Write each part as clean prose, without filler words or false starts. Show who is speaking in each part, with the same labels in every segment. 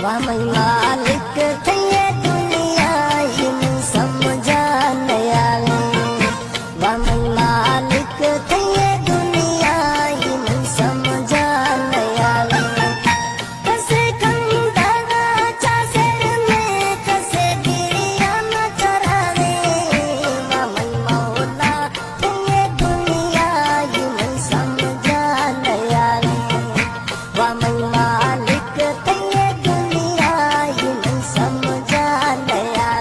Speaker 1: वाह मैं मालिक थे दुनिया इन समझा नया वाह मैं मालिक थे दुनिया इन समझा नया कसे कंदरा चासर में कसे गिरिया न चरावे वाह मैं मौला थे दुनिया इन समझा नया वाह मैं मालिक थे दुनिया इन समझा नया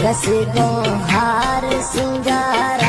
Speaker 1: रस गो हार सिंगार